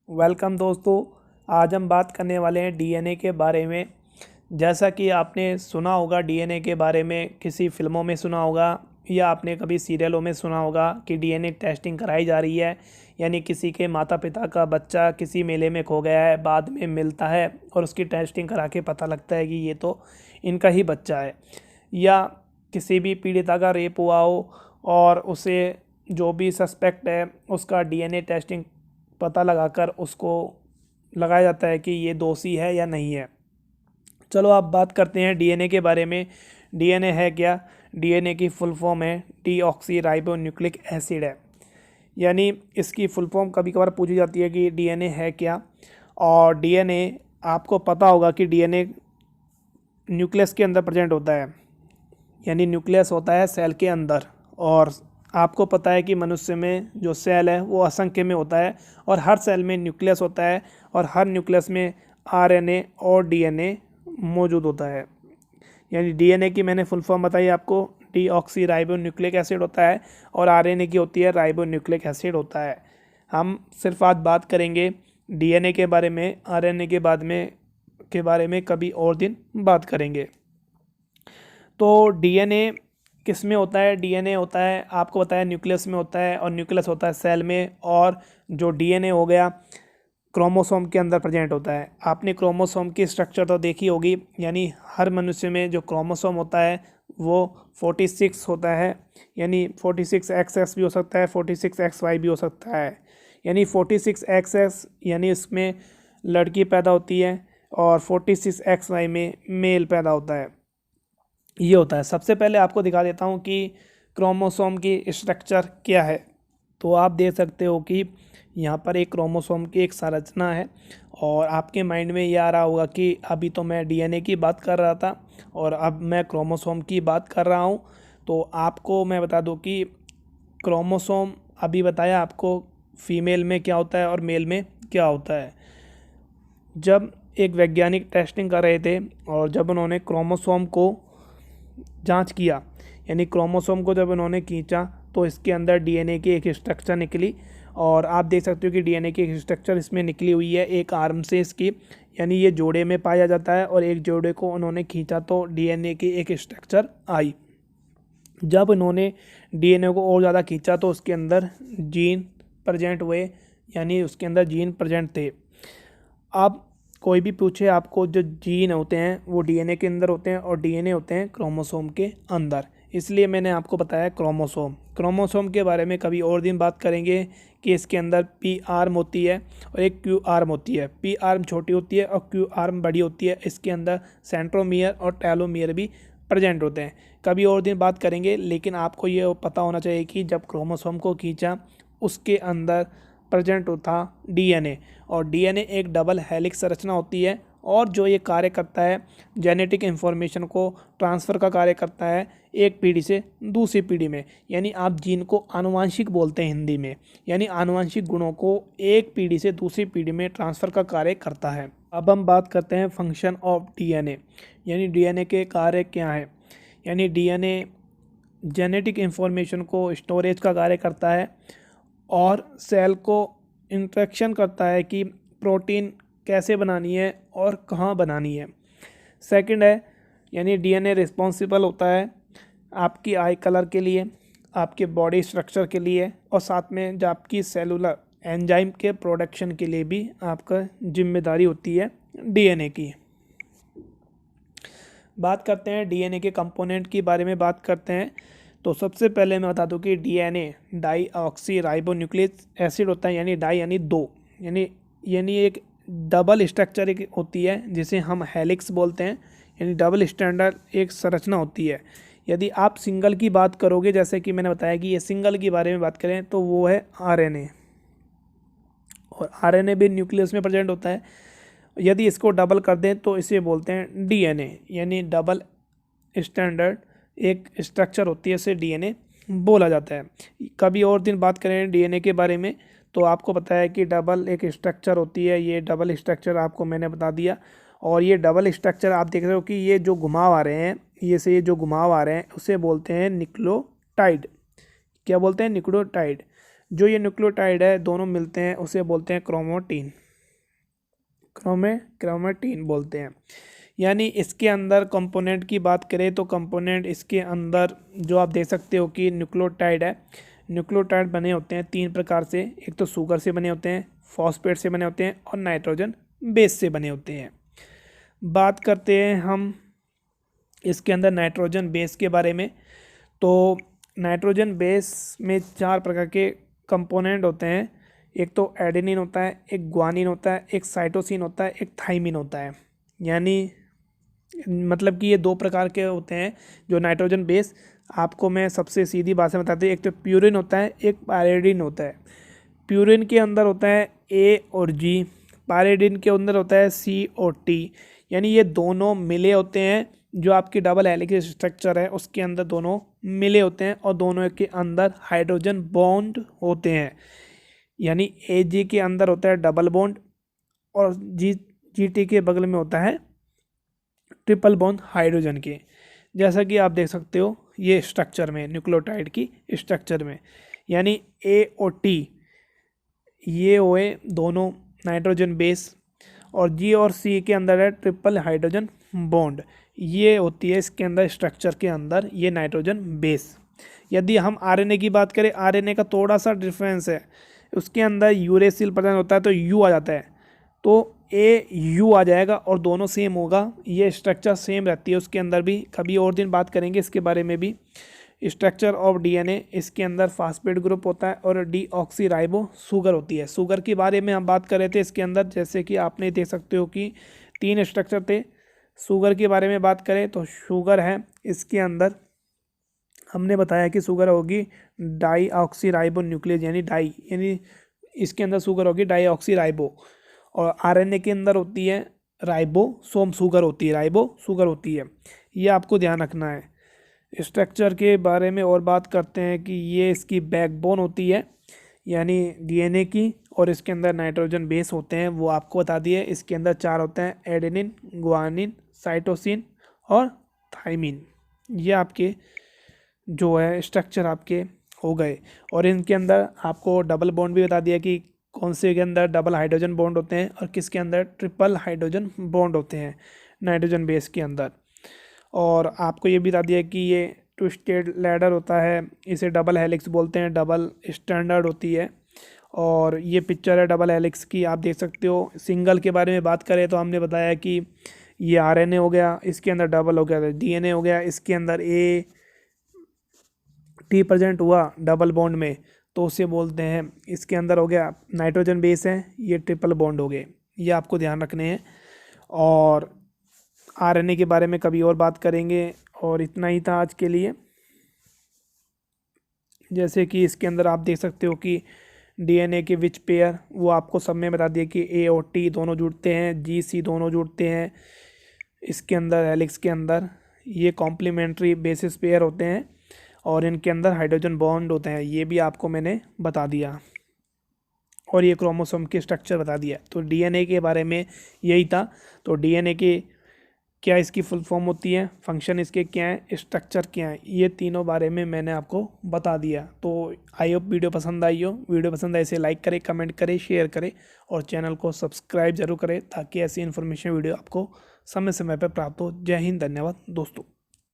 Welcome दोस्तों। आज हम बात करने वाले हैं डीएनए के बारे में। जैसा कि आपने सुना होगा डीएनए के बारे में, किसी फिल्मों में सुना होगा या आपने कभी सीरियलों में सुना होगा कि डीएनए टेस्टिंग कराई जा रही है। यानी किसी के माता पिता का बच्चा किसी मेले में खो गया है, बाद में मिलता है और उसकी टेस्टिंग करा के पता लगता है कि ये तो इनका ही बच्चा है। या किसी भी पीड़िता का रेप हुआ हो और उसे जो भी सस्पेक्ट है उसका डीएनए टेस्टिंग पता लगाकर उसको लगाया जाता है कि ये दोषी है या नहीं है। चलो आप बात करते हैं डीएनए के बारे में। डीएनए है क्या? डीएनए की फुल फॉर्म है डीऑक्सी राइबो न्यूक्लिक एसिड है। यानी इसकी फुल फॉर्म कभी कभार पूछी जाती है कि डीएनए है क्या। और डीएनए आपको पता होगा कि डीएनए न्यूक्लियस के अंदर प्रेजेंट होता है। यानी न्यूक्लियस होता है सेल के अंदर। और आपको पता है कि मनुष्य में जो सेल है वो असंख्य में होता है और हर सेल में न्यूक्लियस होता है और हर न्यूक्लियस में आरएनए और डीएनए मौजूद होता है। यानी डीएनए की मैंने फुल फॉर्म बताई आपको, डीऑक्सी राइबो न्यूक्लिक एसिड होता है और आरएनए की होती है राइबो न्यूक्लिक एसिड होता है। हम सिर्फ आज बात करेंगे डीएनए के बारे में, आरएनए के बारे में कभी और दिन बात करेंगे। तो डीएनए किस में होता है? डीएनए होता है, आपको बताया, न्यूक्लियस में होता है और न्यूक्लियस होता है सेल में। और जो डीएनए हो गया क्रोमोसोम के अंदर प्रेजेंट होता है। आपने क्रोमोसोम की स्ट्रक्चर तो देखी होगी। यानी हर मनुष्य में जो क्रोमोसोम होता है वो 46 होता है। यानी 46XX भी हो सकता है, 46XY भी हो सकता है। यानी 46XX यानी इसमें लड़की पैदा होती है और 46XY में मेल पैदा होता है। ये होता है। सबसे पहले आपको दिखा देता हूँ कि क्रोमोसोम की स्ट्रक्चर क्या है। तो आप देख सकते हो कि यहाँ पर एक क्रोमोसोम की एक संरचना है और आपके माइंड में ये आ रहा होगा कि अभी तो मैं डीएनए की बात कर रहा था और अब मैं क्रोमोसोम की बात कर रहा हूँ। तो आपको मैं बता दूँ कि क्रोमोसोम अभी बताया आपको फीमेल में क्या होता है और मेल में क्या होता है। जब एक वैज्ञानिक टेस्टिंग कर रहे थे और जब उन्होंने क्रोमोसोम को जांच किया, यानी क्रोमोसोम को जब उन्होंने खींचा तो इसके अंदर डीएनए की एक स्ट्रक्चर निकली। और आप देख सकते हो कि डीएनए की एक स्ट्रक्चर इसमें निकली हुई है एक आर्म से इसकी। यानी ये जोड़े में पाया जाता है और एक जोड़े को उन्होंने खींचा तो डीएनए की एक स्ट्रक्चर आई। जब उन्होंने डीएनए को और ज़्यादा खींचा तो उसके अंदर जीन प्रेजेंट हुए। यानी उसके अंदर जीन प्रेजेंट थे। अब कोई भी पूछे आपको, जो जीन होते हैं वो डीएनए के अंदर होते हैं और डीएनए होते हैं क्रोमोसोम के अंदर। इसलिए मैंने आपको बताया क्रोमोसोम के बारे में कभी और दिन बात करेंगे कि इसके अंदर पी आर्म होती है और एक क्यू आर्म होती है। पी आर्म छोटी होती है और क्यू आर्म बड़ी होती है। इसके अंदर सेंट्रोमियर और टेलोमियर भी प्रेजेंट होते हैं। कभी और दिन बात करेंगे, लेकिन आपको ये पता होना चाहिए कि जब क्रोमोसोम को खींचा उसके अंदर प्रेजेंट होता डीएनए। और डीएनए एक डबल हेलिक्स संरचना होती है और जो ये कार्य करता है जेनेटिक इन्फॉर्मेशन को ट्रांसफ़र का कार्य करता है एक पीढ़ी से दूसरी पीढ़ी में। यानी आप जीन को आनुवांशिक बोलते हैं हिंदी में। यानी आनुवांशिक गुणों को एक पीढ़ी से दूसरी पीढ़ी में ट्रांसफ़र का कार्य करता है। अब हम बात करते हैं फंक्शन ऑफ डीएनए। यानी डीएनए के कार्य क्या हैं। यानी डीएनए जेनेटिक इन्फॉर्मेशन को स्टोरेज का कार्य करता है और सेल को इंस्ट्रक्शन करता है कि प्रोटीन कैसे बनानी है और कहाँ बनानी है। सेकंड है, यानी डीएनए रिस्पॉन्सिबल होता है आपकी आई कलर के लिए, आपके बॉडी स्ट्रक्चर के लिए और साथ में जो आपकी सेलुलर एंजाइम के प्रोडक्शन के लिए भी आपका जिम्मेदारी होती है डीएनए की। बात करते हैं डीएनए के कंपोनेंट की बारे में बात करते हैं। तो सबसे पहले मैं बता दूं कि DNA deoxy ribo nucleic acid होता है। यानी डाई यानी दो, यानी एक डबल स्ट्रक्चर एक होती है जिसे हम हेलिक्स बोलते हैं। यानी डबल स्टैंडर्ड एक संरचना होती है। यदि आप सिंगल की बात करोगे, जैसे कि मैंने बताया कि ये सिंगल की बारे में बात करें तो वो है आरएनए। और आरएनए भी न्यूक्लियस में प्रेजेंट होता है। यदि इसको डबल कर दें तो इसे बोलते हैं डीएनए। यानी डबल स्टैंडर्ड एक स्ट्रक्चर होती है, इसे डीएनए बोला जाता है। कभी और दिन बात करें डीएनए के बारे में। तो आपको पता है कि डबल एक स्ट्रक्चर होती है। ये डबल स्ट्रक्चर आपको मैंने बता दिया। और ये डबल स्ट्रक्चर आप देख रहे हो कि ये जो घुमाव आ रहे हैं, ये जो घुमाव आ रहे हैं उसे बोलते हैं न्यूक्लियोटाइड। क्या बोलते हैं? न्यूक्लियोटाइड। जो ये न्यूक्लियोटाइड है दोनों मिलते हैं उसे बोलते हैं क्रोमेटिन, क्रोमेटिन बोलते हैं। यानी इसके अंदर कंपोनेंट की बात करें तो कंपोनेंट इसके अंदर जो आप देख सकते हो कि न्यूक्लियोटाइड है, न्यूक्लियोटाइड बने होते हैं 3 प्रकार से। एक तो शुगर से बने होते हैं, फॉस्फेट से बने होते हैं और नाइट्रोजन बेस से बने होते हैं। बात करते हैं हम इसके अंदर नाइट्रोजन बेस के बारे में। तो नाइट्रोजन बेस में 4 प्रकार के कंपोनेंट होते हैं। एक तो एडेनिन होता है, एक ग्वानिन होता है, एक साइटोसिन होता है, एक थाइमिन होता है। यानी मतलब कि ये 2 प्रकार के होते हैं जो नाइट्रोजन बेस। आपको मैं सबसे सीधी भाषा में बताती हूँ, एक तो प्यूरिन होता है, एक पायरिडिन होता है। प्यूरिन के अंदर होता है ए और जी, पायरिडिन के अंदर होता है सी और टी। यानी ये दोनों मिले होते हैं, जो आपकी डबल हेलिक्स स्ट्रक्चर है उसके अंदर दोनों मिले होते हैं और दोनों के अंदर हाइड्रोजन बॉन्ड होते हैं। यानी ए जी के अंदर होता है डबल बॉन्ड और जी टी के बगल में होता है ट्रिपल बॉन्ड हाइड्रोजन के। जैसा कि आप देख सकते हो ये स्ट्रक्चर में, न्यूक्लियोटाइड की स्ट्रक्चर में, यानी ए और टी ये हुए दोनों नाइट्रोजन बेस, और जी और सी के अंदर है ट्रिपल हाइड्रोजन बॉन्ड। ये होती है इसके अंदर स्ट्रक्चर के अंदर ये नाइट्रोजन बेस। यदि हम आरएनए की बात करें, आरएनए का थोड़ा सा डिफरेंस है, उसके अंदर यूरेसिल प्रेजेंट होता है तो यू आ जाता है, तो ए यू आ जाएगा और दोनों सेम होगा। ये स्ट्रक्चर सेम रहती है उसके अंदर भी, कभी और दिन बात करेंगे इसके बारे में भी। स्ट्रक्चर ऑफ डीएनए, इसके अंदर फास्फेट ग्रुप होता है और डीऑक्सीराइबो शुगर होती है। शुगर के बारे में हम बात कर रहे थे इसके अंदर, जैसे कि आपने देख सकते हो कि 3 स्ट्रक्चर थे। शुगर के बारे में बात करें तो शुगर है इसके अंदर, हमने बताया कि शुगर होगी डाईऑक्सीराइबो न्यूक्लियस, यानी डाई, यानी इसके अंदर शुगर होगी डाईऑक्सीराइबो। और आरएनए के अंदर होती है राइबोसोम शुगर होती है, राइबो शुगर होती है। ये आपको ध्यान रखना है। स्ट्रक्चर के बारे में और बात करते हैं कि ये इसकी बैकबोन होती है यानी डीएनए की, और इसके अंदर नाइट्रोजन बेस होते हैं वो आपको बता दिए। इसके अंदर 4 होते हैं, एडेनिन, ग्वानिन, साइटोसिन और थाइमिन। ये आपके जो है स्ट्रक्चर आपके हो गए। और इनके अंदर आपको डबल बॉन्ड भी बता दिया कि कौन से के अंदर डबल हाइड्रोजन बॉन्ड होते हैं और किसके अंदर ट्रिपल हाइड्रोजन बॉन्ड होते हैं नाइट्रोजन बेस के अंदर। और आपको ये भी बता दिया कि ये ट्विस्टेड लैडर होता है, इसे डबल हेलिक्स बोलते हैं, डबल स्टैंडर्ड होती है। और ये पिक्चर है डबल हेलिक्स की, आप देख सकते हो। सिंगल के बारे में बात करें तो हमने बताया कि ये आरएनए हो गया, इसके अंदर डबल हो गया, डीएनए हो गया, इसके अंदर ए टी प्रेजेंट हुआ डबल बॉन्ड में तो उसे बोलते हैं, इसके अंदर हो गया नाइट्रोजन बेस है, ये ट्रिपल बॉन्ड हो गए। ये आपको ध्यान रखने हैं। और आरएनए के बारे में कभी और बात करेंगे। और इतना ही था आज के लिए। जैसे कि इसके अंदर आप देख सकते हो कि डीएनए के विच पेयर, वो आपको सब में बता दिया कि ए और टी दोनों जुड़ते हैं, जी सी दोनों जुड़ते हैं इसके अंदर हेलिक्स के अंदर। ये कॉम्प्लीमेंट्री बेसिस पेयर होते हैं और इनके अंदर हाइड्रोजन बॉन्ड होते हैं, ये भी आपको मैंने बता दिया। और ये क्रोमोसोम के स्ट्रक्चर बता दिया। तो डीएनए के बारे में यही था। तो डीएनए के क्या इसकी फुल फॉर्म होती है, फंक्शन इसके क्या है, स्ट्रक्चर क्या है, ये तीनों बारे में मैंने आपको बता दिया। तो आई होप वीडियो पसंद आई हो। वीडियो पसंद आए इसे लाइक करें, कमेंट करें, शेयर करें और चैनल को सब्सक्राइब जरूर करें ताकि ऐसी इन्फॉर्मेशन वीडियो आपको समय समय पर प्राप्त हो। जय हिंद, धन्यवाद दोस्तों।